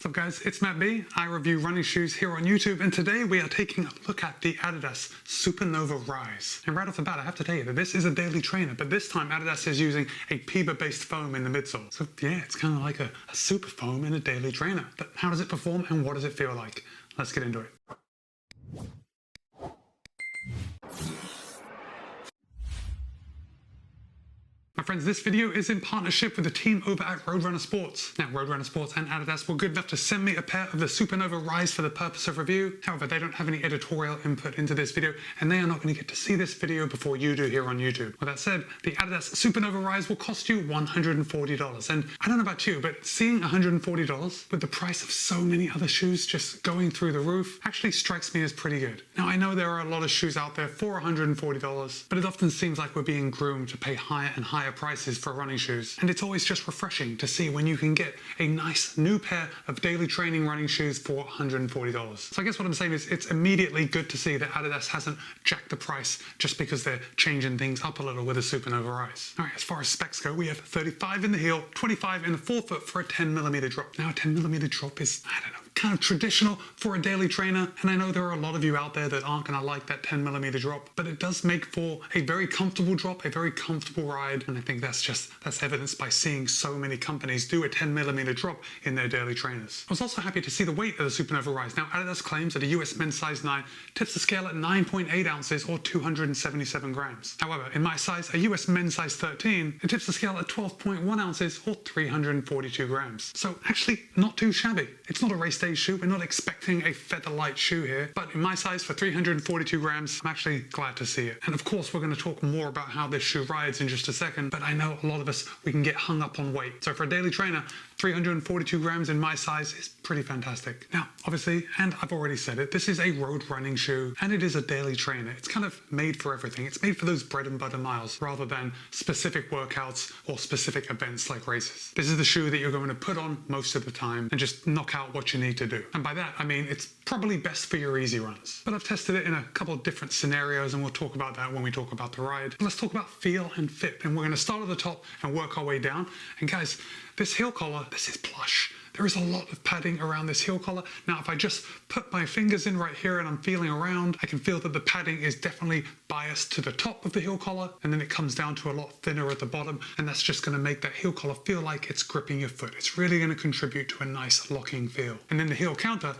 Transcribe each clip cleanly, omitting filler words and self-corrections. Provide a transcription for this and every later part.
What's up guys, it's Matt B. I review running shoes here on YouTube, and today we are taking a look at the Adidas Supernova Rise. And right off the bat I have to tell you that this is a daily trainer, but this time Adidas is using a PEBA based foam in the midsole. So yeah, it's kind of like a super foam in a daily trainer. But how does it perform and what does it feel like? Let's get into it. My friends, this video is in partnership with the team over at Roadrunner Sports. Now, Roadrunner Sports and Adidas were good enough to send me a pair of the Supernova Rise for the purpose of review. However, they don't have any editorial input into this video, and they are not going to get to see this video before you do here on YouTube. With that said, the Adidas Supernova Rise will cost you $140. And I don't know about you, but seeing $140 with the price of so many other shoes just going through the roof actually strikes me as pretty good. Now, I know there are a lot of shoes out there for $140, but it often seems like we're being groomed to pay higher and higher prices for running shoes, and it's always just refreshing to see when you can get a nice new pair of daily training running shoes for $140. So I guess what I'm saying is it's immediately good to see that Adidas hasn't jacked the price just because they're changing things up a little with a Supernova Rise. All right, as far as specs go, we have 35 in the heel, 25 in the forefoot for a 10mm drop. Now a 10mm drop is, I don't know, kind of traditional for a daily trainer, and I know there are a lot of you out there that aren't gonna like that 10mm drop, but it does make for a very comfortable drop, a very comfortable ride, and I think that's evidenced by seeing so many companies do a 10mm drop in their daily trainers. I was also happy to see the weight of the Supernova Rise. Now Adidas claims that a US men's size 9 tips the scale at 9.8 ounces or 277 grams. However, in my size, a US men's size 13, it tips the scale at 12.1 ounces or 342 grams. So actually not too shabby. It's not a race day shoe. We're not expecting a feather light shoe here, but in my size for 342 grams, I'm actually glad to see it. And of course, we're going to talk more about how this shoe rides in just a second, but I know a lot of us, we can get hung up on weight. So for a daily trainer, 342 grams in my size is pretty fantastic. Now, obviously, and I've already said it, this is a road running shoe and it is a daily trainer. It's kind of made for everything. It's made for those bread and butter miles rather than specific workouts or specific events like races. This is the shoe that you're going to put on most of the time and just knock out what you need to do. And by that, I mean, it's probably best for your easy runs. But I've tested it in a couple of different scenarios and we'll talk about that when we talk about the ride. But let's talk about feel and fit. And we're going to start at the top and work our way down. And guys, this heel collar, this is plush. There is a lot of padding around this heel collar. Now, if I just put my fingers in right here and I'm feeling around, I can feel that the padding is definitely biased to the top of the heel collar, and then it comes down to a lot thinner at the bottom, and that's just going to make that heel collar feel like it's gripping your foot. It's really going to contribute to a nice locking feel. And then the heel counter,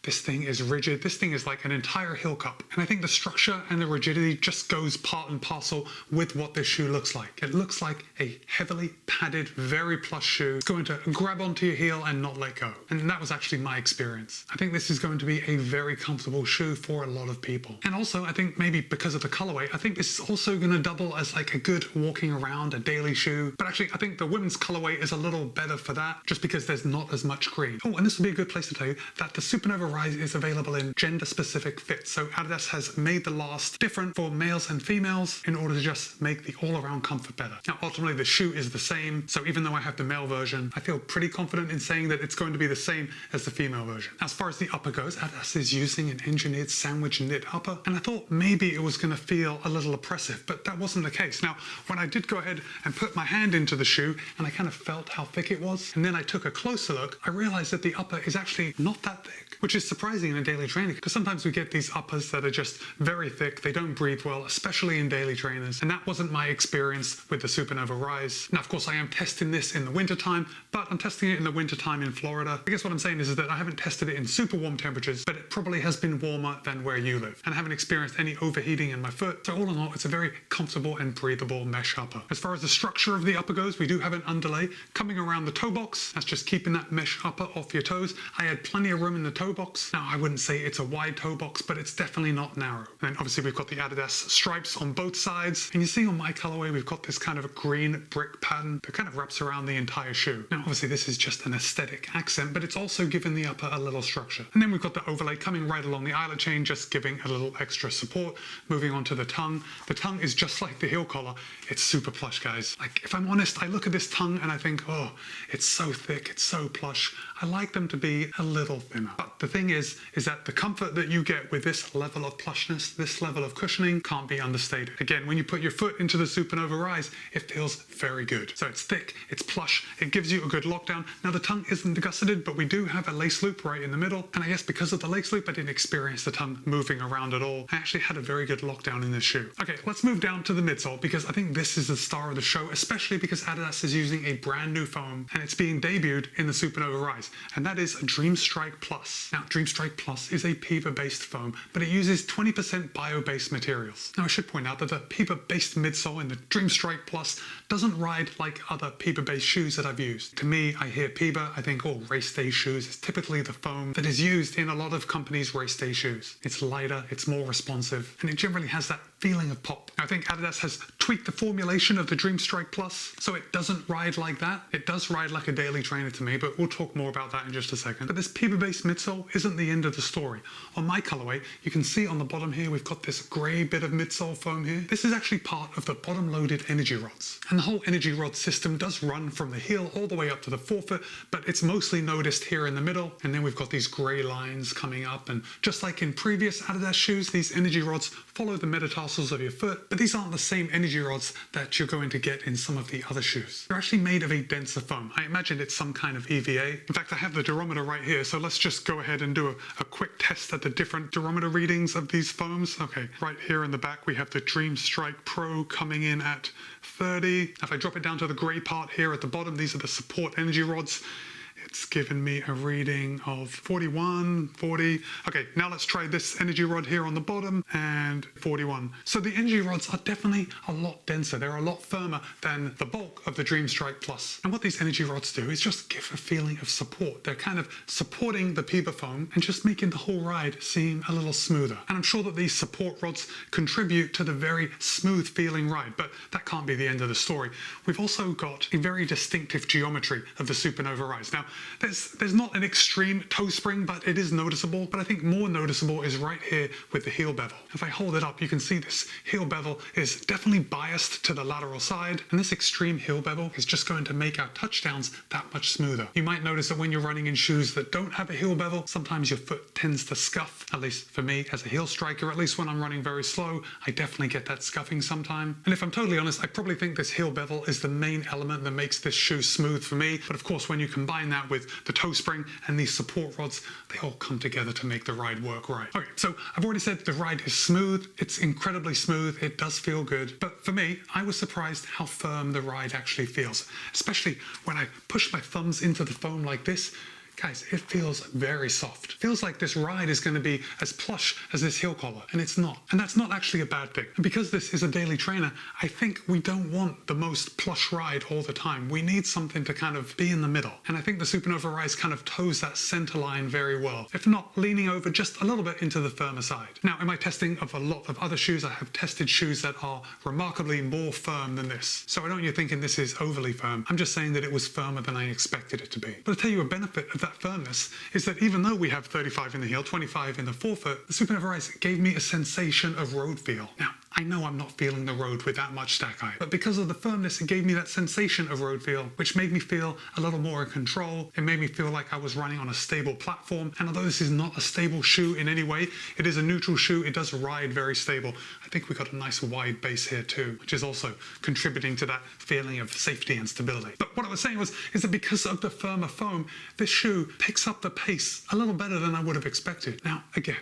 this thing is rigid. This thing is like an entire heel cup. And I think the structure and the rigidity just goes part and parcel with what this shoe looks like. It looks like a heavily padded, very plush shoe. It's going to grab onto your heel and not let go. And that was actually my experience. I think this is going to be a very comfortable shoe for a lot of people. And also, I think maybe because of the colorway, I think this is also going to double as like a good walking around, a daily shoe. But actually, I think the women's colorway is a little better for that, just because there's not as much green. Oh, and this would be a good place to tell you that the Supernova Rise is available in gender-specific fits. So Adidas has made the last different for males and females in order to just make the all-around comfort better. Now, ultimately, the shoe is the same. So even though I have the male version, I feel pretty confident in saying that it's going to be the same as the female version. As far as the upper goes, Adidas is using an engineered sandwich knit upper, and I thought maybe it was going to feel a little oppressive, but that wasn't the case. Now, when I did go ahead and put my hand into the shoe and I kind of felt how thick it was, and then I took a closer look, I realized that the upper is actually not that thick, which is surprising in a daily trainer, because sometimes we get these uppers that are just very thick. They don't breathe well, especially in daily trainers, and that wasn't my experience with the Supernova Rise. Now, of course, I am testing this in the wintertime, but I'm testing it in the wintertime in Florida. I guess what I'm saying is that I haven't tested it in super warm temperatures, but it probably has been warmer than where you live, and I haven't experienced any overheating in my foot. So all in all, it's a very comfortable and breathable mesh upper. As far as the structure of the upper goes, we do have an underlay coming around the toe box. That's just keeping that mesh upper off your toes. I had plenty of room in the toe box. Now, I wouldn't say it's a wide toe box, but it's definitely not narrow. And obviously we've got the Adidas stripes on both sides. And you see on my colorway, we've got this kind of a green brick pattern that kind of wraps around the entire shoe. Now, obviously this is just an aesthetic accent, but it's also given the upper a little structure. And then we've got the overlay coming right along the eyelet chain, just giving a little extra support. Moving on to the tongue. The tongue is just like the heel collar. It's super plush, guys. Like, if I'm honest, I look at this tongue and I think, oh, it's so thick, it's so plush. I like them to be a little thinner. But the thing is that the comfort that you get with this level of plushness, this level of cushioning, can't be understated. Again, when you put your foot into the Supernova Rise, it feels very good. So it's thick, it's plush, it gives you a good lockdown. Now the tongue isn't gusseted, but we do have a lace loop right in the middle. And I guess because of the lace loop, I didn't experience the tongue moving around at all. I actually had a very good lockdown in this shoe. Okay, let's move down to the midsole, because I think this is the star of the show, especially because Adidas is using a brand new foam and it's being debuted in the Supernova Rise, and that is Dreamstrike Plus. Now, Dreamstrike Plus is a PEVA-based foam, but it uses 20% bio-based materials. Now, I should point out that the PEVA-based midsole in the Dreamstrike Plus doesn't ride like other PEVA-based shoes that I've used. To me, I hear PEVA, I think, oh, race day shoes is typically the foam that is used in a lot of companies' race day shoes. It's lighter, it's more responsive, and it generally has that feeling of pop. I think Adidas has tweaked the formulation of the Dreamstrike Plus so it doesn't ride like that. It does ride like a daily trainer to me, but we'll talk more about that in just a second. But this PEVA-based midsole isn't the end of the story. On my colorway, you can see on the bottom here, we've got this gray bit of midsole foam here. This is actually part of the bottom-loaded energy rods. And the whole energy rod system does run from the heel all the way up to the forefoot, but it's mostly noticed here in the middle. And then we've got these gray lines coming up. And just like in previous Adidas shoes, these energy rods follow the metatarsals of your foot, but these aren't the same energy rods that you're going to get in some of the other shoes. They're actually made of a denser foam. I imagine it's some kind of EVA. In fact, I have the durometer right here, so let's just go ahead and do a quick test at the different durometer readings of these foams. Okay, right here in the back, we have the Dreamstrike Pro coming in at 30. If I drop it down to the gray part here at the bottom, these are the support energy rods. It's given me a reading of 41, 40. Okay, now let's try this energy rod here on the bottom, and 41. So the energy rods are definitely a lot denser. They're a lot firmer than the bulk of the Dreamstrike Plus. And what these energy rods do is just give a feeling of support. They're kind of supporting the PEVA foam and just making the whole ride seem a little smoother. And I'm sure that these support rods contribute to the very smooth feeling ride, but that can't be the end of the story. We've also got a very distinctive geometry of the Supernova Rise. Now, there's not an extreme toe spring, but it is noticeable. But I think more noticeable is right here with the heel bevel. If I hold it up, you can see this heel bevel is definitely biased to the lateral side, and this extreme heel bevel is just going to make our touchdowns that much smoother. You might notice that when you're running in shoes that don't have a heel bevel, sometimes your foot tends to scuff. At least for me, as a heel striker, at least when I'm running very slow, I definitely get that scuffing sometime. And if I'm totally honest, I probably think this heel bevel is the main element that makes this shoe smooth for me. But of course, when you combine that with the toe spring and these support rods, they all come together to make the ride work right. Okay, so I've already said the ride is smooth. It's incredibly smooth. It does feel good. But for me, I was surprised how firm the ride actually feels, especially when I push my thumbs into the foam like this. Guys, it feels very soft. Feels like this ride is going to be as plush as this heel collar, and it's not. And that's not actually a bad thing. And because this is a daily trainer, I think we don't want the most plush ride all the time. We need something to kind of be in the middle. And I think the Supernova Rise kind of toes that center line very well, if not leaning over just a little bit into the firmer side. Now, in my testing of a lot of other shoes, I have tested shoes that are remarkably more firm than this. So I don't want you thinking this is overly firm. I'm just saying that it was firmer than I expected it to be. But I'll tell you a benefit of that firmness is that even though we have 35 in the heel, 25 in the forefoot, the Supernova Rise gave me a sensation of road feel. Now, I know I'm not feeling the road with that much stack height, but because of the firmness, it gave me that sensation of road feel, which made me feel a little more in control. It made me feel like I was running on a stable platform. And although this is not a stable shoe in any way, it is a neutral shoe. It does ride very stable. I think we got a nice wide base here too, which is also contributing to that feeling of safety and stability. But what I was saying is that because of the firmer foam, this shoe picks up the pace a little better than I would have expected. Now, again,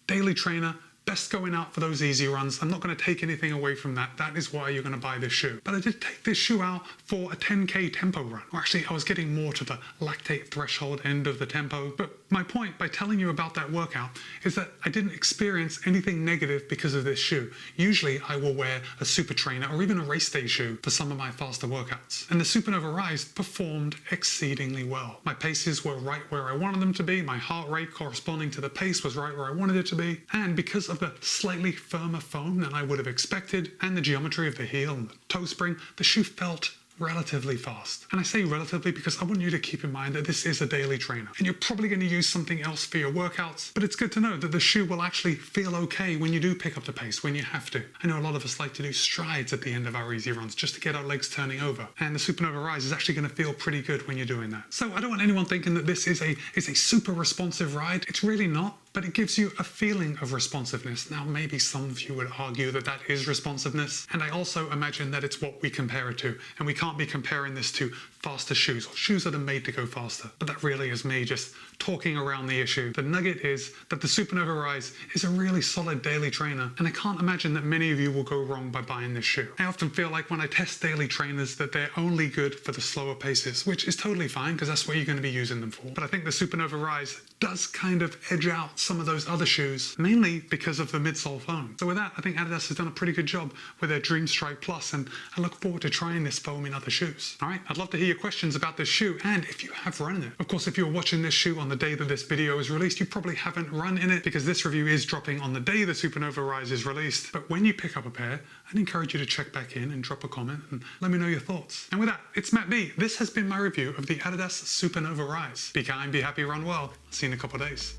daily trainer, best going out for those easy runs. I'm not going to take anything away from that. That is why you're going to buy this shoe. But I did take this shoe out for a 10K tempo run. Or actually, I was getting more to the lactate threshold end of the tempo. But my point by telling you about that workout is that I didn't experience anything negative because of this shoe. Usually, I will wear a super trainer or even a race day shoe for some of my faster workouts. And the Supernova Rise performed exceedingly well. My paces were right where I wanted them to be. My heart rate corresponding to the pace was right where I wanted it to be. And because of the slightly firmer foam than I would have expected, and the geometry of the heel and the toe spring, the shoe felt relatively fast. And I say relatively because I want you to keep in mind that this is a daily trainer and you're probably going to use something else for your workouts, but it's good to know that the shoe will actually feel okay when you do pick up the pace, when you have to. I know a lot of us like to do strides at the end of our easy runs just to get our legs turning over, and the Supernova Rise is actually going to feel pretty good when you're doing that. So I don't want anyone thinking that this is a super responsive ride. It's really not, but it gives you a feeling of responsiveness. Now, maybe some of you would argue that that is responsiveness, and I also imagine that it's what we compare it to, and we can't be comparing this to faster shoes or shoes that are made to go faster. But that really is me just talking around the issue. The nugget is that the Supernova Rise is a really solid daily trainer, and I can't imagine that many of you will go wrong by buying this shoe. I often feel like when I test daily trainers that they're only good for the slower paces, which is totally fine because that's what you're going to be using them for. But I think the Supernova Rise does kind of edge out some of those other shoes, mainly because of the midsole foam. So with that, I think Adidas has done a pretty good job with their Dreamstrike Plus, and I look forward to trying this foam in other shoes. All right, I'd love to hear your questions about this shoe and if you have run in it. Of course, if you're watching this shoe on the day that this video is released, you probably haven't run in it because this review is dropping on the day the Supernova Rise is released. But when you pick up a pair, I'd encourage you to check back in and drop a comment and let me know your thoughts. And with that, it's Matt B. This has been my review of the Adidas Supernova Rise. Be kind, be happy, run well. See you in a couple of days.